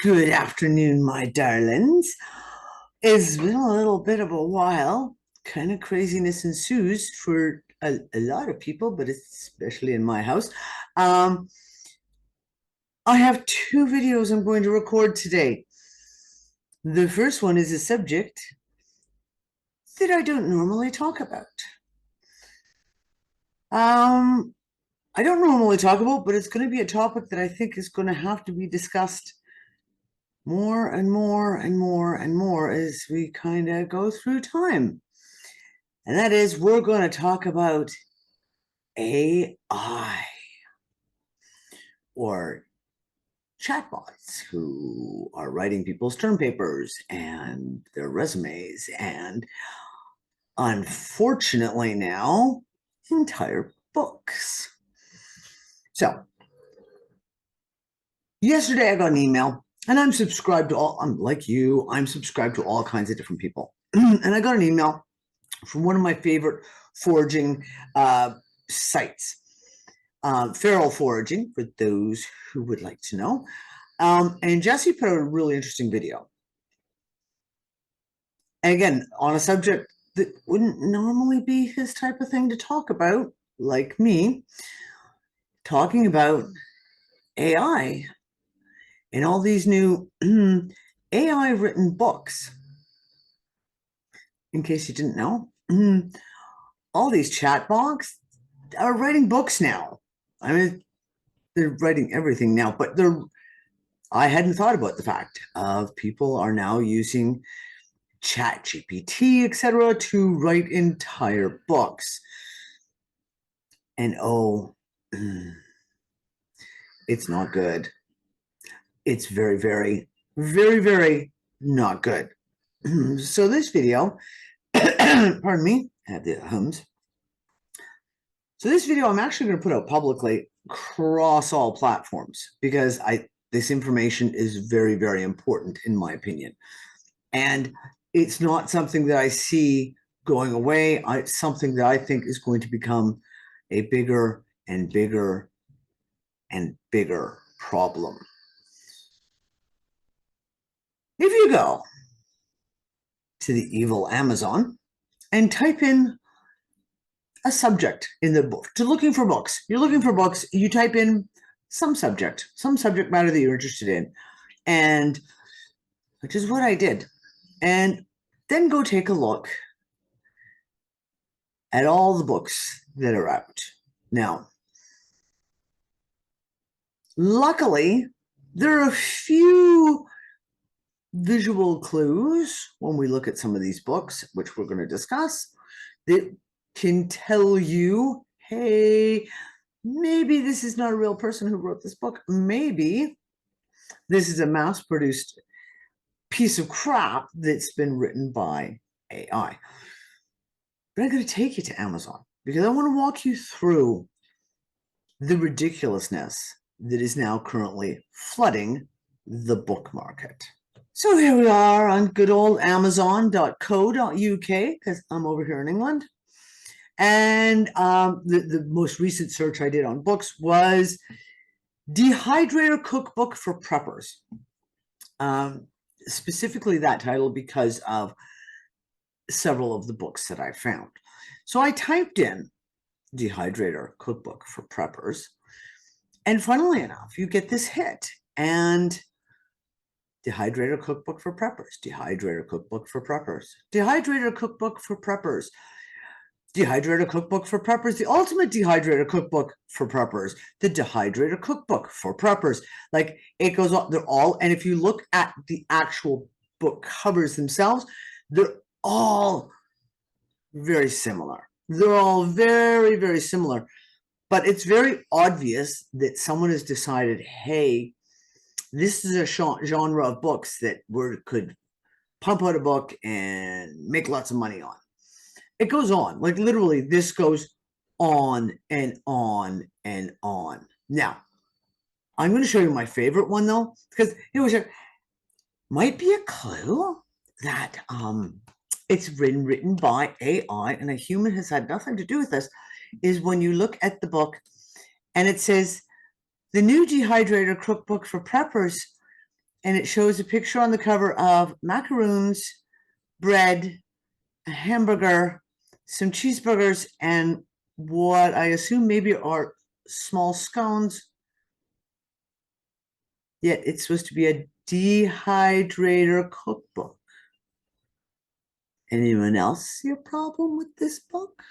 Good afternoon, my darlings. It's been a little bit of a while. Kind of craziness ensues for a lot of people, but especially in my house. I have two videos I'm going to record today. The first one is a subject that I don't normally talk about. I don't normally talk about, but it's going to be a topic that I think is going to have to be discussed more and more and more and more as we kind of go through time. And that is, we're going to talk about AI or chatbots who are writing people's term papers and their resumes, and unfortunately now, entire books. So, yesterday I got an email, and I'm subscribed to I'm like you, I'm subscribed to all kinds of different people. And I got an email from one of my favorite foraging sites, feral foraging, for those who would like to know. And Jesse put out a really interesting video. And again, on a subject that wouldn't normally be his type of thing to talk about, like me, talking about AI and all these new AI written books. In case you didn't know, all these chatbots are writing books now. I mean, they're writing everything now, but I hadn't thought about the fact of people are now using ChatGPT, etc., to write entire books. And it's not good. It's very, very, very, very not good. So this video, pardon me, I have the hums. So this video I'm actually going to put out publicly across all platforms because this information is very, very important in my opinion. And it's not something that I see going away. It's something that I think is going to become a bigger and bigger and bigger problem. If you go to the evil Amazon and type in a subject in the book, to looking for books, you're looking for books, you type in some subject matter that you're interested in, and which is what I did. And then go take a look at all the books that are out. Now, luckily, there are a few visual clues when we look at some of these books, which we're going to discuss, that can tell you, hey, maybe this is not a real person who wrote this book. Maybe this is a mass-produced piece of crap that's been written by AI. But I'm going to take you to Amazon because I want to walk you through the ridiculousness that is now currently flooding the book market. So here we are on good old Amazon.co.uk because I'm over here in England. And the most recent search I did on books was Dehydrator Cookbook for Preppers. Specifically that title because of several of the books that I found. So I typed in Dehydrator Cookbook for Preppers, and funnily enough, you get this hit. And Dehydrator Cookbook for Preppers, Dehydrator Cookbook for Preppers, Dehydrator Cookbook for Preppers, Dehydrator Cookbook for Preppers, the Ultimate Dehydrator Cookbook for Preppers, the Dehydrator Cookbook for Preppers. Like, it goes on, they're all, and if you look at the actual book covers themselves, they're all very similar. They're all very, very similar. But it's very obvious that someone has decided, hey, this is a genre of books that we could pump out a book and make lots of money on. It goes on, like literally this goes on and on and on. Now, I'm going to show you my favorite one though, because it might be a clue that it's written by AI and a human has had nothing to do with this, is when you look at the book and it says, the new Dehydrator Cookbook for Preppers, And it shows a picture on the cover of macaroons, bread, a hamburger, some cheeseburgers, and what I assume maybe are small scones. Yet it's supposed to be a dehydrator cookbook. Anyone else see a problem with this book?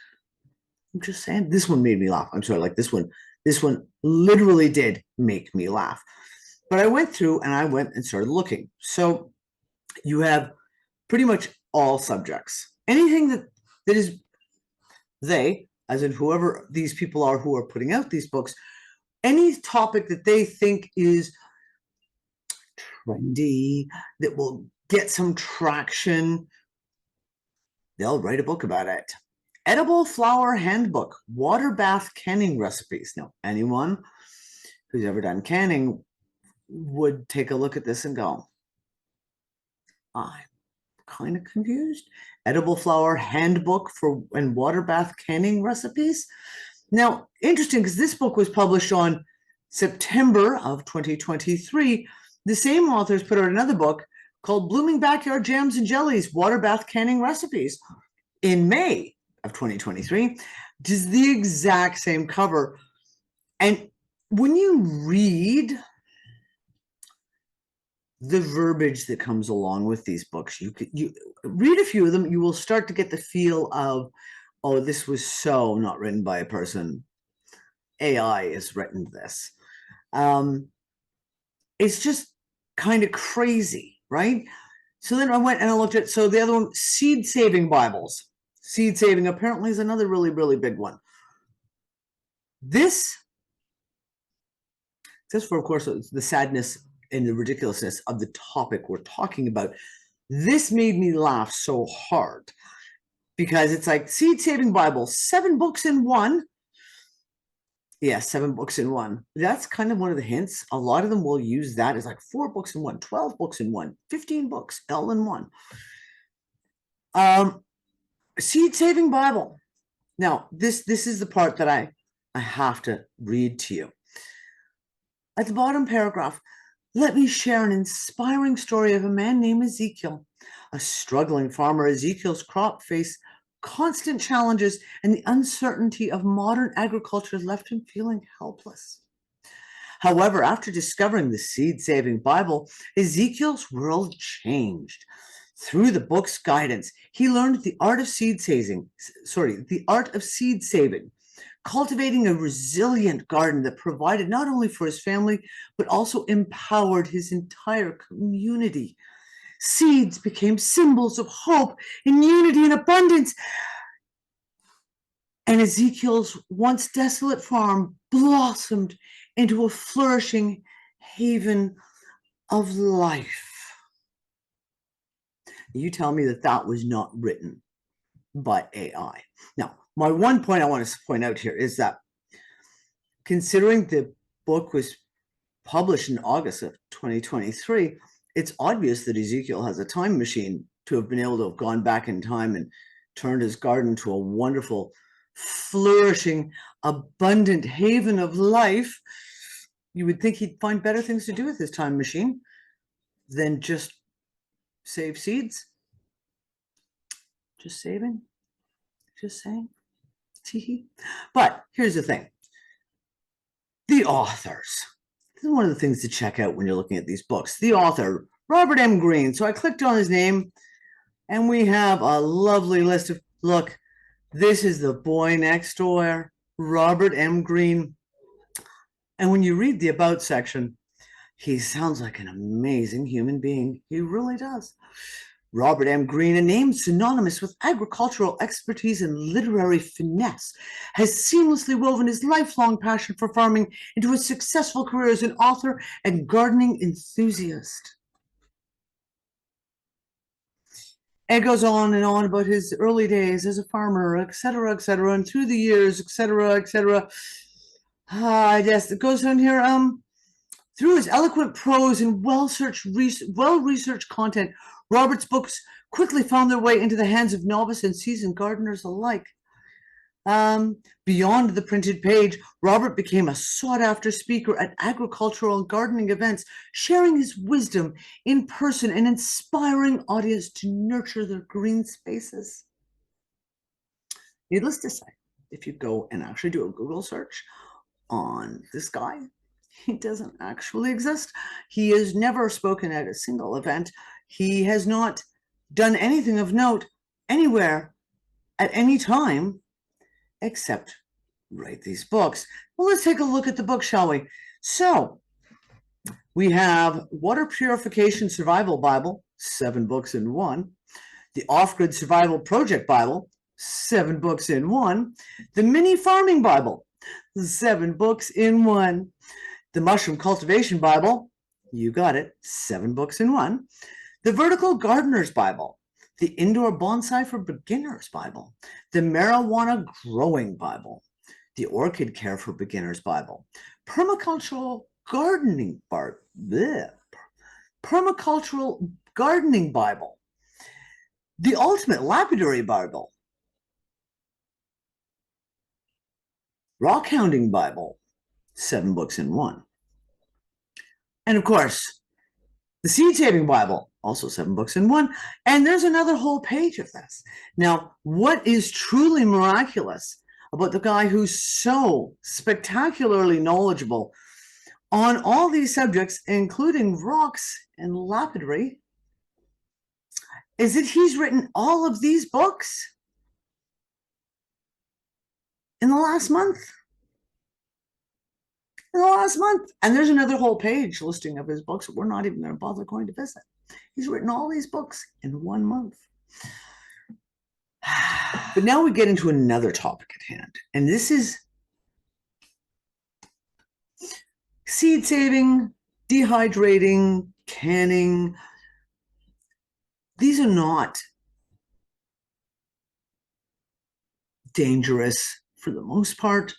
I'm just saying, this one made me laugh. I'm sorry, like this one literally did make me laugh. But I went through and I went and started looking. So you have pretty much all subjects. Anything that is they, as in whoever these people are who are putting out these books, any topic that they think is trendy, that will get some traction, they'll write a book about it. Edible Flower Handbook, Water Bath Canning Recipes. Now, anyone who's ever done canning would take a look at this and go, I'm kind of confused. Edible Flower Handbook and Water Bath Canning Recipes. Now, interesting, because this book was published on September of 2023. The same authors put out another book called Blooming Backyard Jams and Jellies, Water Bath Canning Recipes in May of 2023. Just the exact same cover. And when you read the verbiage that comes along with these books, you read a few of them, you will start to get the feel of, oh, this was so not written by a person. AI has written this. It's just kind of crazy, right? So then I went and I looked at, so the other one, Seed Saving Bibles. Seed saving apparently is another really, really big one. This, just for, of course, the sadness and the ridiculousness of the topic we're talking about, this made me laugh so hard because it's like Seed Saving Bible, 7 books in one. Yeah, 7 books in one. That's kind of one of the hints. A lot of them will use that as like 4 books in one, 12 books in one, 15 books all in one. Seed Saving Bible. Now, this is the part that I have to read to you. At the bottom paragraph, let me share an inspiring story of a man named Ezekiel. A struggling farmer, Ezekiel's crop faced constant challenges, and the uncertainty of modern agriculture left him feeling helpless. However, after discovering the Seed-Saving Bible, Ezekiel's world changed. Through the book's guidance, he learned the art of seed saving, cultivating a resilient garden that provided not only for his family, but also empowered his entire community. Seeds became symbols of hope and unity and abundance. And Ezekiel's once desolate farm blossomed into a flourishing haven of life. You tell me that that was not written by AI. Now, my one point I want to point out here is that considering the book was published in August of 2023, it's obvious that Ezekiel has a time machine to have been able to have gone back in time and turned his garden to a wonderful, flourishing, abundant haven of life. You would think he'd find better things to do with his time machine than just save seeds. Just saving. Just saying. But here's the thing. The authors. This is one of the things to check out when you're looking at these books. The author, Robert M. Greene. So I clicked on his name, and we have a lovely list of, look, this is the boy next door, Robert M. Greene. And when you read the About section, he sounds like an amazing human being. He really does. Robert M. Greene, a name synonymous with agricultural expertise and literary finesse, has seamlessly woven his lifelong passion for farming into a successful career as an author and gardening enthusiast. It goes on and on about his early days as a farmer, etc., and through the years, etc. Yes, it goes on here. Through his eloquent prose and well-researched content, Robert's books quickly found their way into the hands of novice and seasoned gardeners alike. Beyond the printed page, Robert became a sought-after speaker at agricultural and gardening events, sharing his wisdom in person and inspiring audience to nurture their green spaces. Needless to say, if you go and actually do a Google search on this guy, he doesn't actually exist. He has never spoken at a single event. He has not done anything of note anywhere at any time except write these books. Well, let's take a look at the book, shall we? So we have Water Purification Survival Bible, 7 books in 1. The Off-Grid Survival Project Bible, 7 books in 1. The Mini Farming Bible, 7 books in 1. The Mushroom Cultivation Bible, you got it, 7 books in 1. The Vertical Gardener's Bible, the Indoor Bonsai for Beginners Bible, the Marijuana Growing Bible, the Orchid Care for Beginners Bible, Permacultural Gardening Permacultural Gardening Bible, the Ultimate Lapidary Bible, Rock Hounding Bible, 7 books in 1. And of course, the Seed Saving Bible, also 7 books in 1. And there's another whole page of this. Now, what is truly miraculous about the guy who's so spectacularly knowledgeable on all these subjects, including rocks and lapidary, is that he's written all of these books in the last month. And there's another whole page listing of his books that we're not even going to bother going to visit. He's written all these books in 1 month. But now we get into another topic at hand, and this is seed saving, dehydrating, canning. These are not dangerous for the most part.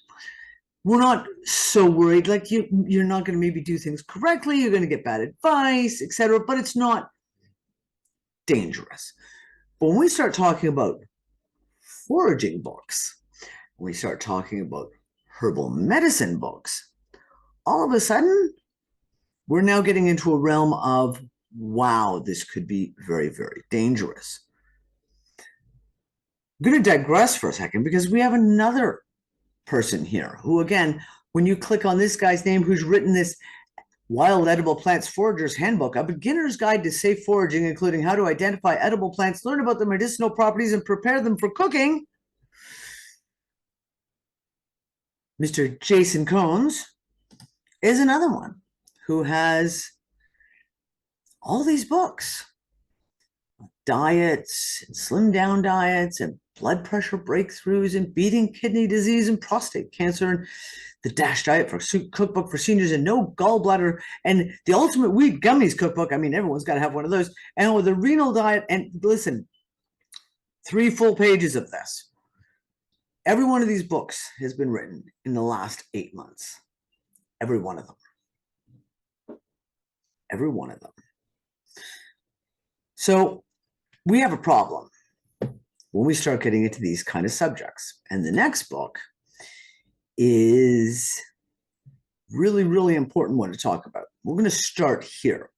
We're not so worried, like you're not going to maybe do things correctly, you're going to get bad advice, etc., but it's not dangerous. But when we start talking about foraging books, when we start talking about herbal medicine books, all of a sudden, we're now getting into a realm of, wow, this could be very, very dangerous. I'm going to digress for a second because we have another person here who, again, when you click on this guy's name who's written this Wild Edible Plants Forager's Handbook, a beginner's guide to safe foraging, including how to identify edible plants, learn about their medicinal properties, and prepare them for cooking. Mr. Jason Cones is another one who has all these books, diets, and slim down diets, and blood pressure breakthroughs, and beating kidney disease and prostate cancer, and the DASH diet for cookbook for seniors, and no gallbladder, and the ultimate weed gummies cookbook. I mean, everyone's got to have one of those. And with the renal diet, and listen, 3 full pages of this. Every one of these books has been written in the last 8 months. Every one of them. Every one of them. So we have a problem when we start getting into these kind of subjects. And the next book is really, really important one to talk about. We're going to start here.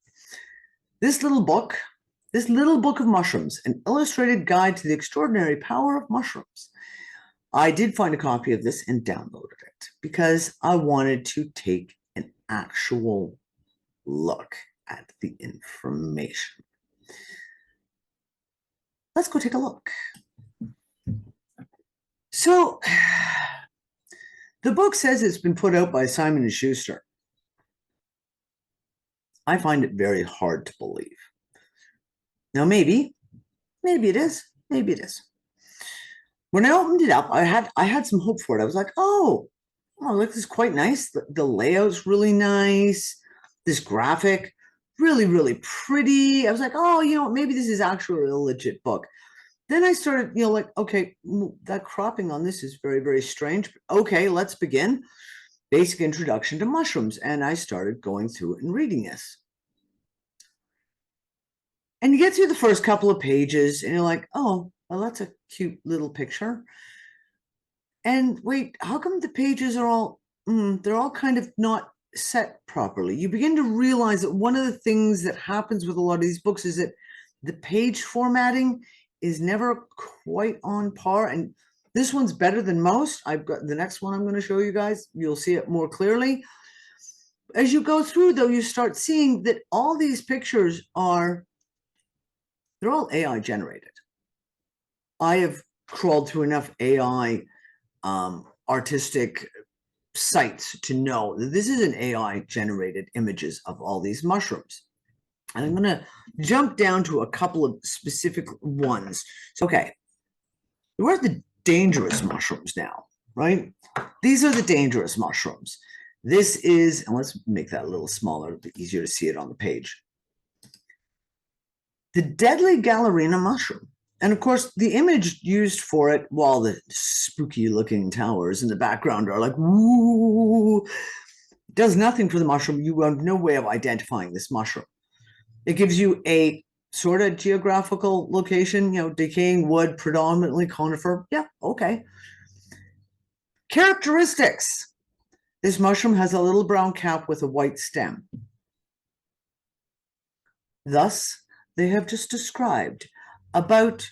This little book of mushrooms, an illustrated guide to the extraordinary power of mushrooms. I did find a copy of this and downloaded it because I wanted to take an actual look at the information. Let's go take a look. So the book says it's been put out by Simon & Schuster. I find it very hard to believe. Now, maybe it is. Maybe it is. When I opened it up, I had some hope for it. I was like, oh, look, this is quite nice. The layout's really nice. This graphic, really, really pretty. I was like, oh, maybe this is actually a legit book. Then I started, like, okay, that cropping on this is very, very strange. Okay, let's begin. Basic introduction to mushrooms. And I started going through and reading this. And you get through the first couple of pages and you're like, oh, well, that's a cute little picture. And wait, how come the pages are all, they're all kind of not set properly? You begin to realize that one of the things that happens with a lot of these books is that the page formatting is never quite on par. And this one's better than most. I've got the next one I'm going to show you guys. You'll see it more clearly. As you go through, though, you start seeing that all these pictures they're all AI generated. I have crawled through enough AI artistic sites to know that this is an AI generated images of all these mushrooms. And I'm going to jump down to a couple of specific ones. So, okay, we're at the dangerous mushrooms now, right? These are the dangerous mushrooms. This is, and let's make that a little smaller, a bit easier to see it on the page. The deadly Gallerina mushroom. And of course, the image used for it, while the spooky looking towers in the background are like, woo, does nothing for the mushroom. You have no way of identifying this mushroom. It gives you a sort of geographical location, decaying wood, predominantly conifer. Yeah, okay. Characteristics. This mushroom has a little brown cap with a white stem. Thus, they have just described about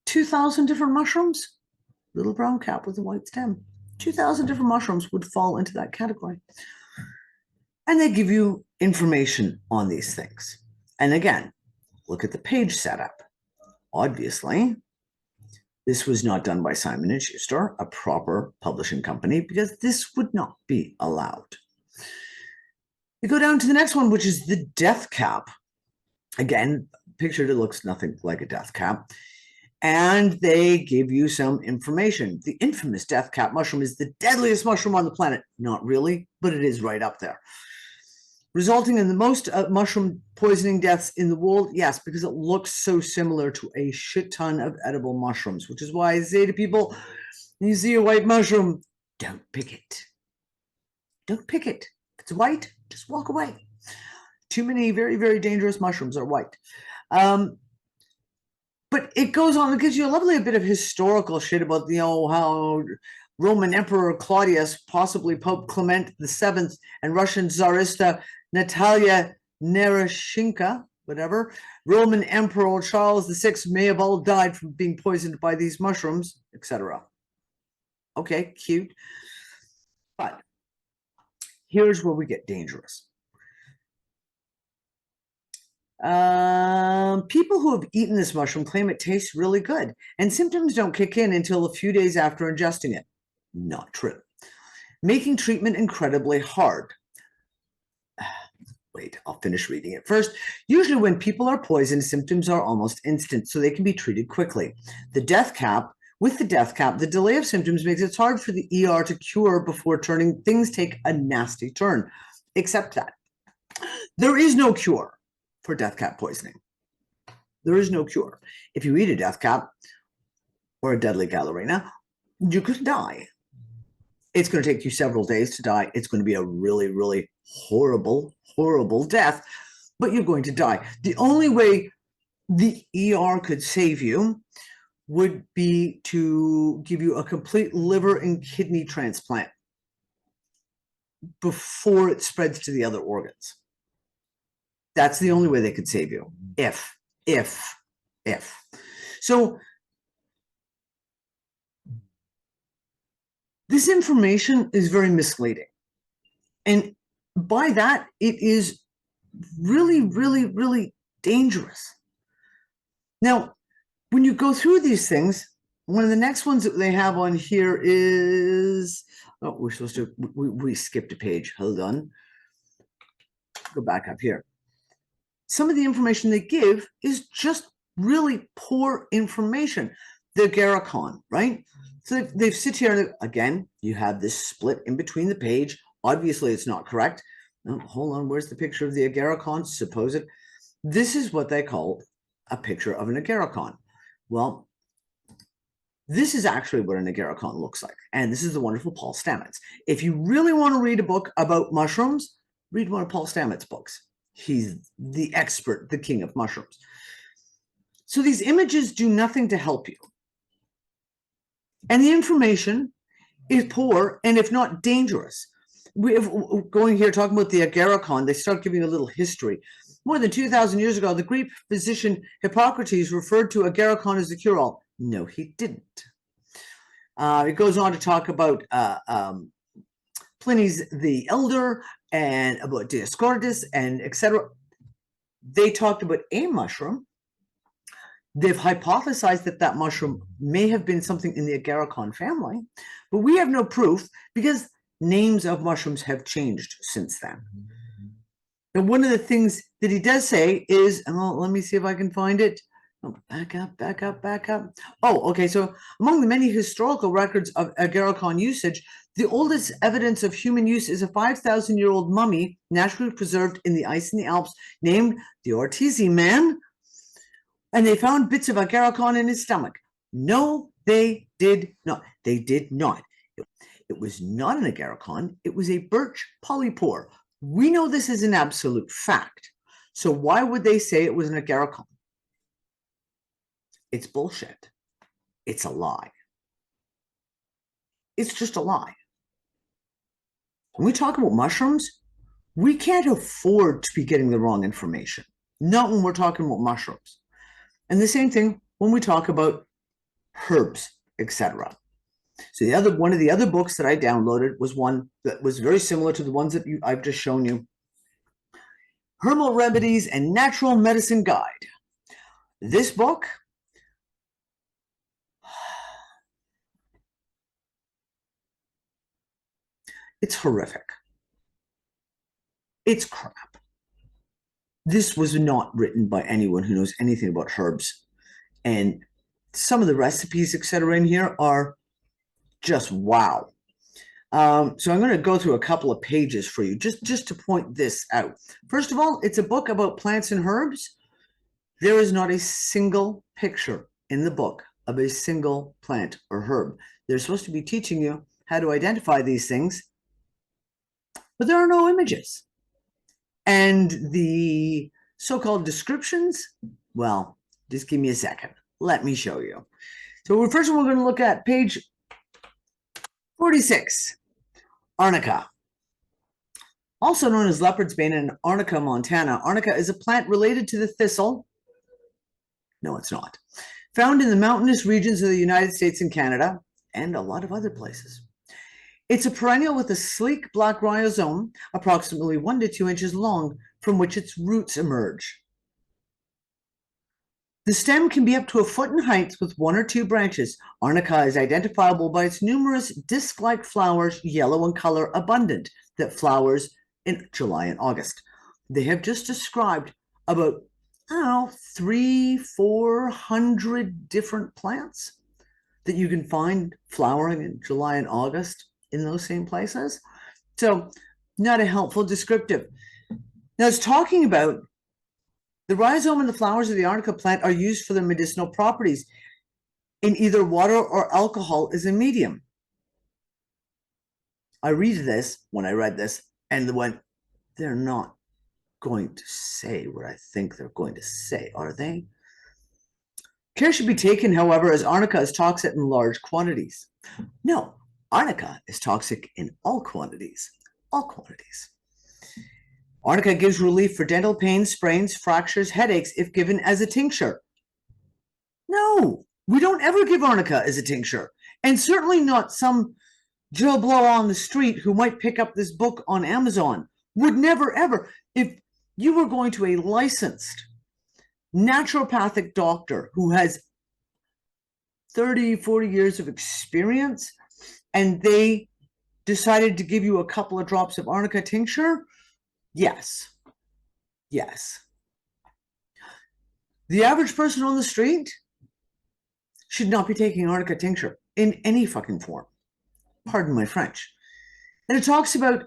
2,000 different mushrooms, little brown cap with a white stem. 2,000 different mushrooms would fall into that category. And they give you information on these things. And again, look at the page setup. Obviously, this was not done by Simon & Schuster, a proper publishing company, because this would not be allowed. You go down to the next one, which is the death cap. Again, pictured, it looks nothing like a death cap. And they give you some information. The infamous death cap mushroom is the deadliest mushroom on the planet. Not really, but it is right up there. Resulting in the most mushroom poisoning deaths in the world? Yes, because it looks so similar to a shit ton of edible mushrooms, which is why I say to people, when you see a white mushroom, don't pick it. Don't pick it. If it's white, just walk away. Too many very, very dangerous mushrooms are white. But it goes on, it gives you a lovely bit of historical shit about, how Roman Emperor Claudius, possibly Pope Clement VII, and Russian Tsarista Natalia Nerashenka, whatever, Roman Emperor Charles VI may have all died from being poisoned by these mushrooms, etc. Okay, cute. But here's where we get dangerous. People who have eaten this mushroom claim it tastes really good, and symptoms don't kick in until a few days after ingesting it. Not true. Making treatment incredibly hard. Wait, I'll finish reading it first. Usually when people are poisoned, symptoms are almost instant, so they can be treated quickly. With the death cap, the delay of symptoms makes it hard for the ER to cure before things take a nasty turn. Except that there is no cure for death cap poisoning. There is no cure. If you eat a death cap or a deadly Gallerina, you could die. It's going to take you several days to die. It's going to be a really, really horrible, horrible death, but you're going to die. The only way the ER could save you would be to give you a complete liver and kidney transplant before it spreads to the other organs. That's the only way they could save you. If. So this information is very misleading. And by that, it is really, really, really dangerous. Now, when you go through these things, one of the next ones that they have on here is, we skipped a page. Hold on. Go back up here. Some of the information they give is just really poor information. The Agarikon, right? So they've sit here, and again, you have this split in between the page. Obviously, it's not correct. No, hold on, where's the picture of the Agarikon? Supposed. This is what they call a picture of an Agarikon. Well, this is actually what an Agarikon looks like. And this is the wonderful Paul Stamets. If you really want to read a book about mushrooms, read one of Paul Stamets' books. He's the expert, the king of mushrooms. So these images do nothing to help you. And the information is poor and if not dangerous. Going here talking about the agarikon, they start giving a little history. More than 2,000 years ago, the Greek physician Hippocrates referred to agarikon as the cure-all. No, he didn't. It goes on to talk about Pliny's the Elder and about Dioscorides and etc. They talked about a mushroom. They've hypothesized that that mushroom may have been something in the agarikon family, but we have no proof because names of mushrooms have changed since then. And one of the things that he does say is, oh, let me see if I can find it. Oh, back up. Oh, okay. So among the many historical records of agarikon usage, the oldest evidence of human use is a 5,000-year-old mummy naturally preserved in the ice in the Alps named the RTS man. And they found bits of agarikon in his stomach. No, they did not. They did not. It was not an agarikon. It was a birch polypore. We know this is an absolute fact. So why would they say it was an agarikon? It's bullshit. It's a lie. It's just a lie. When we talk about mushrooms, we can't afford to be getting the wrong information. Not when we're talking about mushrooms. And the same thing when we talk about herbs, etc. So one of the other books that I downloaded was one that was very similar to the ones that I've just shown you. Herbal Remedies and Natural Medicine Guide. This book, it's horrific. It's crap. This was not written by anyone who knows anything about herbs. And some of the recipes, etc., in here are just wow. So I'm going to go through a couple of pages for you just to point this out. First of all, it's a book about plants and herbs. There is not a single picture in the book of a single plant or herb. They're supposed to be teaching you how to identify these things, but there are no images. And the so-called descriptions, well, just give me a second. Let me show you. So first we're going to look at page 46, Arnica. Also known as leopard's bane in Arnica, Montana. Arnica is a plant related to the thistle. No, it's not. Found in the mountainous regions of the United States and Canada, and a lot of other places. It's a perennial with a sleek black rhizome, approximately 1 to 2 inches long, from which its roots emerge. The stem can be up to 1 foot in height with 1 or 2 branches. Arnica is identifiable by its numerous disc-like flowers, yellow in color, abundant, that flowers in July and August. They have just described about, I don't know, 300-400 different plants that you can find flowering in July and August in those same places. So not a helpful descriptive. Now it's talking about the rhizome and the flowers of the Arnica plant are used for their medicinal properties in either water or alcohol as a medium. I read this when I read this and went, they're not going to say what I think they're going to say, are they? Care should be taken, however, as Arnica is toxic in large quantities. No, Arnica is toxic in all quantities. All quantities. Arnica gives relief for dental pain, sprains, fractures, headaches if given as a tincture. No, we don't ever give Arnica as a tincture. And certainly not some Joe Blow on the street who might pick up this book on Amazon. Would never, ever. If you were going to a licensed naturopathic doctor who has 30, 40 years of experience, and they decided to give you a couple of drops of Arnica tincture, yes. Yes. The average person on the street should not be taking Arnica tincture in any fucking form. Pardon my French. And it talks about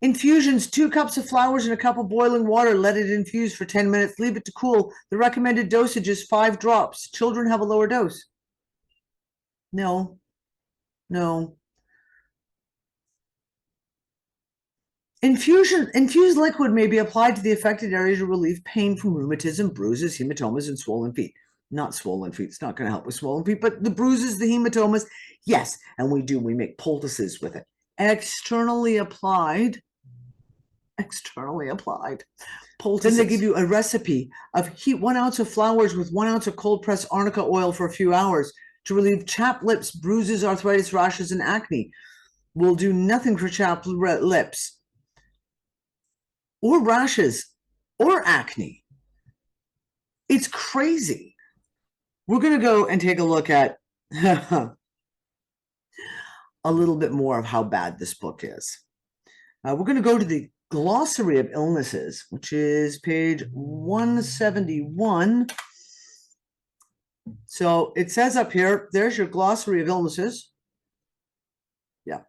infusions, 2 cups of flowers in a cup of boiling water. Let it infuse for 10 minutes. Leave it to cool. The recommended dosage is 5 drops. Children have a lower dose. No. No. Infused liquid may be applied to the affected area to relieve pain from rheumatism, bruises, hematomas, and swollen feet. not swollen feet. It's not going to help with swollen feet, but the bruises, the hematomas, yes. And we make poultices with it. Externally applied poultices. Then they give you a recipe of heat 1 ounce of flowers with 1 ounce of cold pressed arnica oil for a few hours to relieve chapped lips, bruises, arthritis, rashes, and acne. Will do nothing for chapped lips or rashes or acne. It's crazy. We're going to go and take a look at a little bit more of how bad this book is. We're going to go to the glossary of illnesses, which is page 171. So it says up here, there's your glossary of illnesses. Yeah.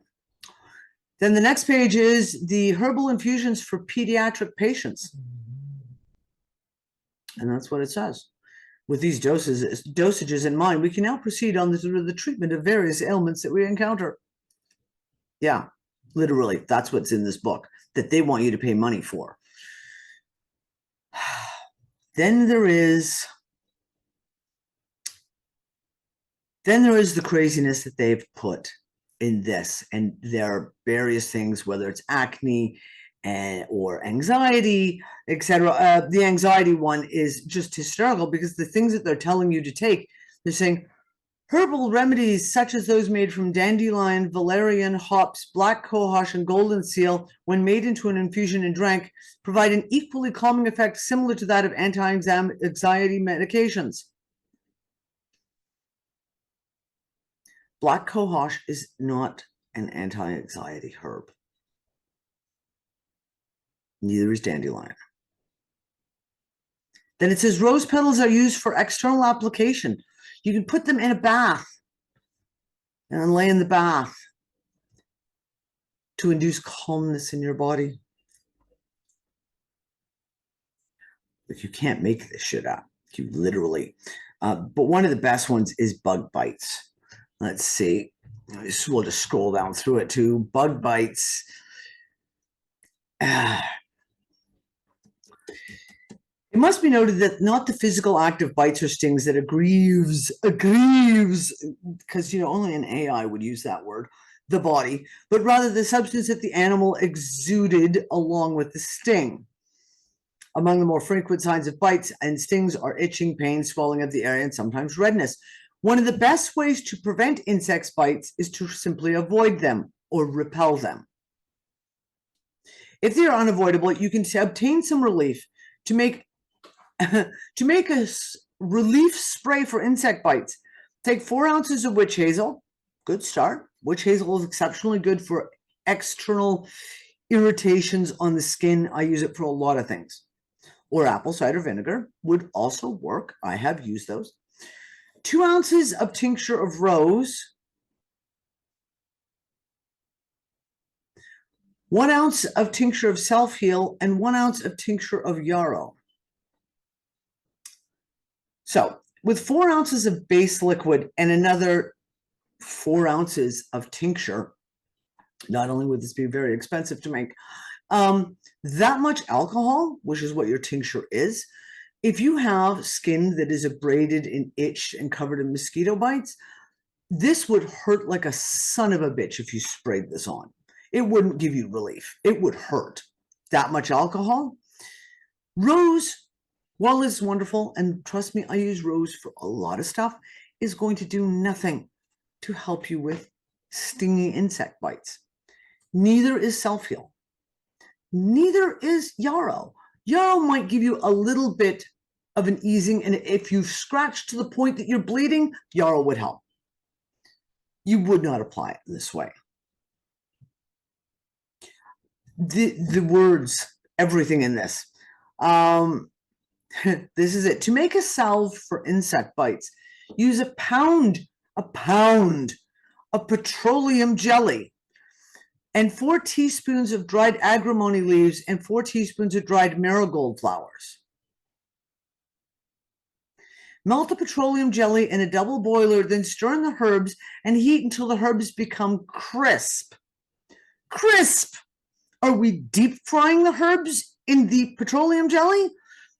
Then the next page is the herbal infusions for pediatric patients. And that's what it says. With these dosages in mind, we can now proceed on the treatment of various ailments that we encounter. Yeah, literally, that's what's in this book that they want you to pay money for. Then there is the craziness that they've put in this, and there are various things, whether it's acne or anxiety, etc. The anxiety one is just hysterical because the things that they're telling you to take, they're saying herbal remedies such as those made from dandelion, valerian, hops, black cohosh, and golden seal, when made into an infusion and drank, provide an equally calming effect similar to that of anti-anxiety medications. Black cohosh is not an anti-anxiety herb. Neither is dandelion. Then it says rose petals are used for external application. You can put them in a bath and lay in the bath to induce calmness in your body. But you can't make this shit up. You literally. But one of the best ones is bug bites. Let's see. We'll just scroll down through it too. Bug bites. It must be noted that not the physical act of bites or stings that aggrieves, because only an AI would use that word, the body, but rather the substance that the animal exuded along with the sting. Among the more frequent signs of bites and stings are itching, pain, swelling of the area, and sometimes redness. One of the best ways to prevent insect bites is to simply avoid them or repel them. If they are unavoidable, you can obtain some relief to make a relief spray for insect bites. Take 4 ounces of witch hazel. Good start. Witch hazel is exceptionally good for external irritations on the skin. I use it for a lot of things. Or apple cider vinegar would also work. I have used those. 2 ounces of tincture of rose. 1 ounce of tincture of self-heal and 1 ounce of tincture of yarrow. So with 4 ounces of base liquid and another 4 ounces of tincture, not only would this be very expensive to make, that much alcohol, which is what your tincture is, if you have skin that is abraded and itched and covered in mosquito bites, this would hurt like a son of a bitch if you sprayed this on. It wouldn't give you relief. It would hurt. That much alcohol. Rose, while it's wonderful, and trust me, I use rose for a lot of stuff, is going to do nothing to help you with stinging insect bites. Neither is self-heal. Neither is yarrow. Yarrow might give you a little bit of an easing, and if you've scratched to the point that you're bleeding, yarrow would help. You would not apply it this way. The words, everything in this. This is it. To make a salve for insect bites, use a pound of petroleum jelly and 4 teaspoons of dried agrimony leaves and 4 teaspoons of dried marigold flowers. Melt the petroleum jelly in a double boiler, then stir in the herbs and heat until the herbs become crisp. Crisp! Are we deep frying the herbs in the petroleum jelly?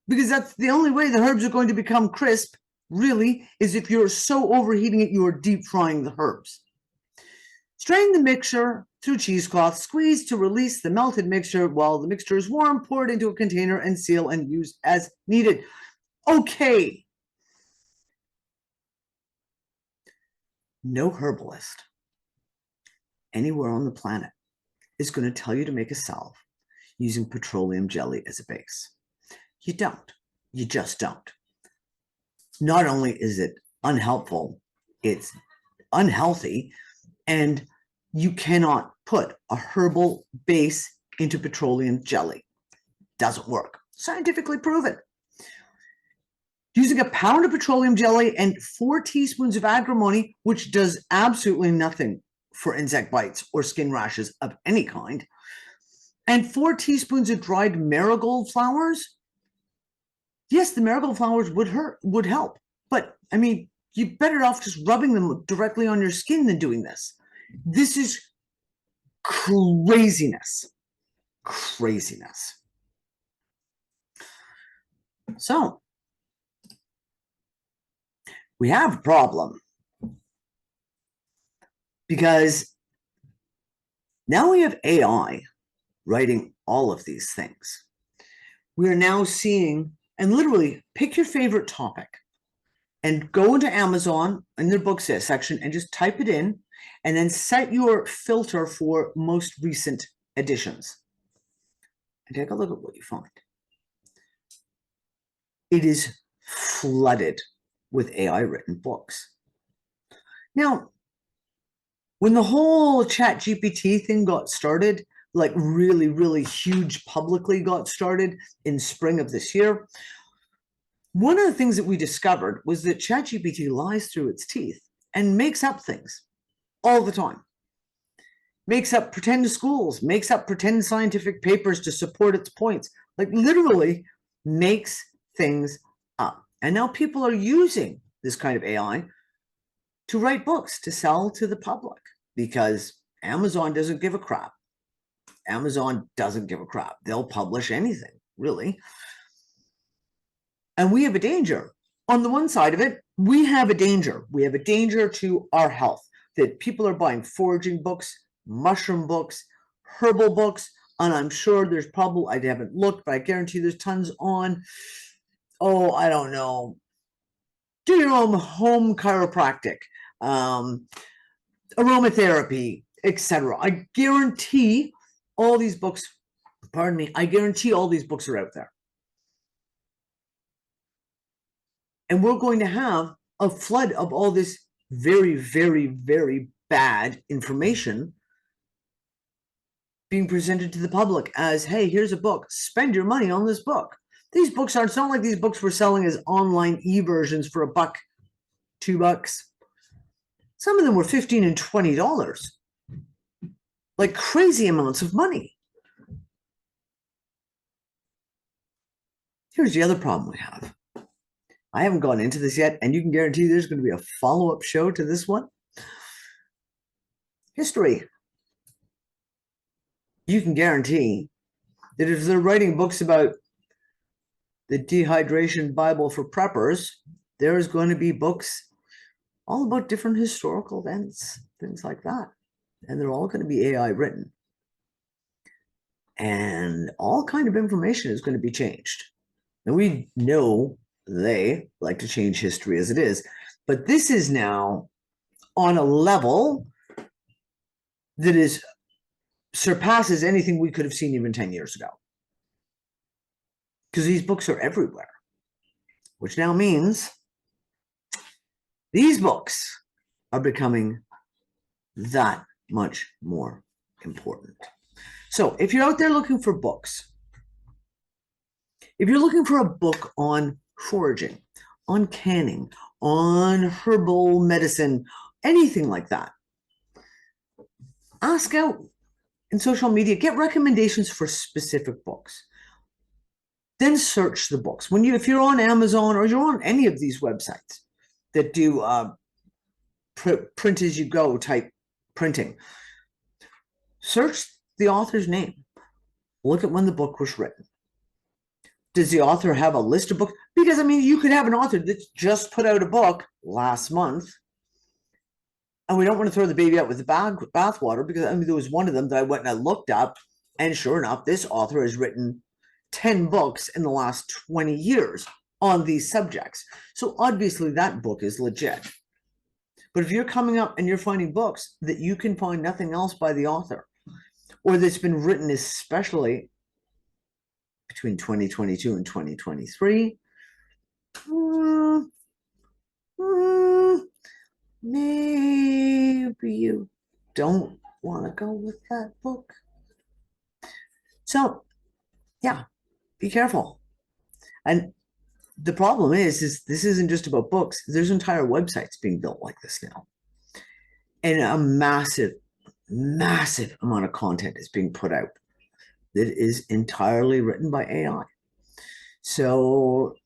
Because that's the only way the herbs are going to become crisp really is if you're so overheating it, you are deep frying the herbs. Strain the mixture through cheesecloth, squeeze to release the melted mixture while the mixture is warm, pour it into a container and seal and use as needed. Okay. No herbalist anywhere on the planet is going to tell you to make a salve using petroleum jelly as a base. You don't. You just don't. Not only is it unhelpful, it's unhealthy, and you cannot put a herbal base into petroleum jelly. Doesn't work. Scientifically proven. Using a pound of petroleum jelly and 4 teaspoons of agrimony, which does absolutely nothing for insect bites or skin rashes of any kind, and 4 teaspoons of dried marigold flowers. Yes, the marigold flowers would help, but I mean, you're better off just rubbing them directly on your skin than doing this. This is craziness. Craziness. So, we have a problem because now we have AI writing all of these things. We are now seeing, and literally pick your favorite topic and go into Amazon in their books section and just type it in and then set your filter for most recent editions. And take a look at what you find. It is flooded with AI written books. Now, when the whole ChatGPT thing got started, like really, really huge publicly got started in spring of this year, one of the things that we discovered was that ChatGPT lies through its teeth and makes up things all the time. Makes up pretend schools, makes up pretend scientific papers to support its points, like literally makes things up. And now people are using this kind of AI to write books to sell to the public because Amazon doesn't give a crap. Amazon doesn't give a crap. They'll publish anything, really. And we have a danger. On the one side of it, we have a danger. We have a danger to our health that people are buying foraging books, mushroom books, herbal books, and I'm sure there's probably, I haven't looked, but I guarantee there's tons on, I don't know, do your own home chiropractic, aromatherapy, etc. I guarantee all these books, I guarantee all these books are out there. And we're going to have a flood of all this very, very, very bad information being presented to the public as, hey, here's a book, spend your money on this book. These books aren't, it's not like these books we're selling as online e-versions for $1, $2. Some of them were $15 and $20, like crazy amounts of money. Here's the other problem we have. I haven't gone into this yet, and you can guarantee there's going to be a follow-up show to this one. History. You can guarantee that if they're writing books about the dehydration Bible for preppers, there's going to be books all about different historical events, things like that. And they're all going to be AI written. And all kind of information is going to be changed. And we know they like to change history as it is, but this is now on a level that is surpasses anything we could have seen even 10 years ago. Because these books are everywhere, which now means these books are becoming that much more important. So if you're out there looking for books, if you're looking for a book on foraging, on canning, on herbal medicine, anything like that, ask out in social media, get recommendations for specific books. Then search the books. If you're on Amazon or you're on any of these websites that do print as you go type printing, search the author's name. Look at when the book was written. Does the author have a list of books? Because, I mean, you could have an author that just put out a book last month, and we don't want to throw the baby out with the bathwater, because, I mean, there was one of them that I went and I looked up, and sure enough, this author has written 10 books in the last 20 years on these subjects. So obviously that book is legit. But if you're coming up and you're finding books that you can find nothing else by the author, or that's been written especially between 2022 and 2023, maybe you don't want to go with that book. So, yeah, be careful. And the problem is this isn't just about books. There's entire websites being built like this now. And a massive, massive amount of content is being put out that is entirely written by AI. So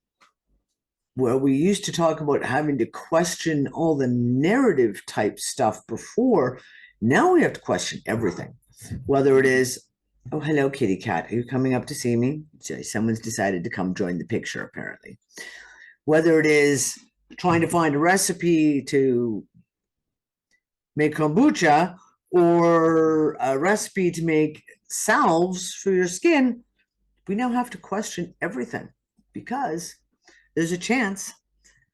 where we used to talk about having to question all the narrative type stuff before, now we have to question everything. Whether it is, oh, hello, kitty cat, are you coming up to see me? Someone's decided to come join the picture, apparently. Whether it is trying to find a recipe to make kombucha or a recipe to make salves for your skin, we now have to question everything, because there's a chance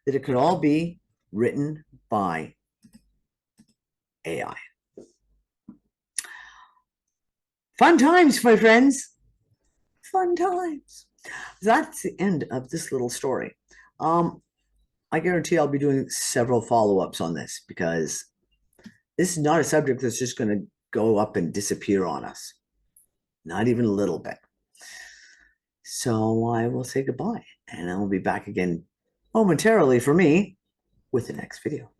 that it could all be written by AI. Fun times, my friends. Fun times. That's the end of this little story. I guarantee I'll be doing several follow-ups on this, because this is not a subject that's just going to go up and disappear on us. Not even a little bit. So I will say goodbye, and I'll be back again momentarily for me with the next video.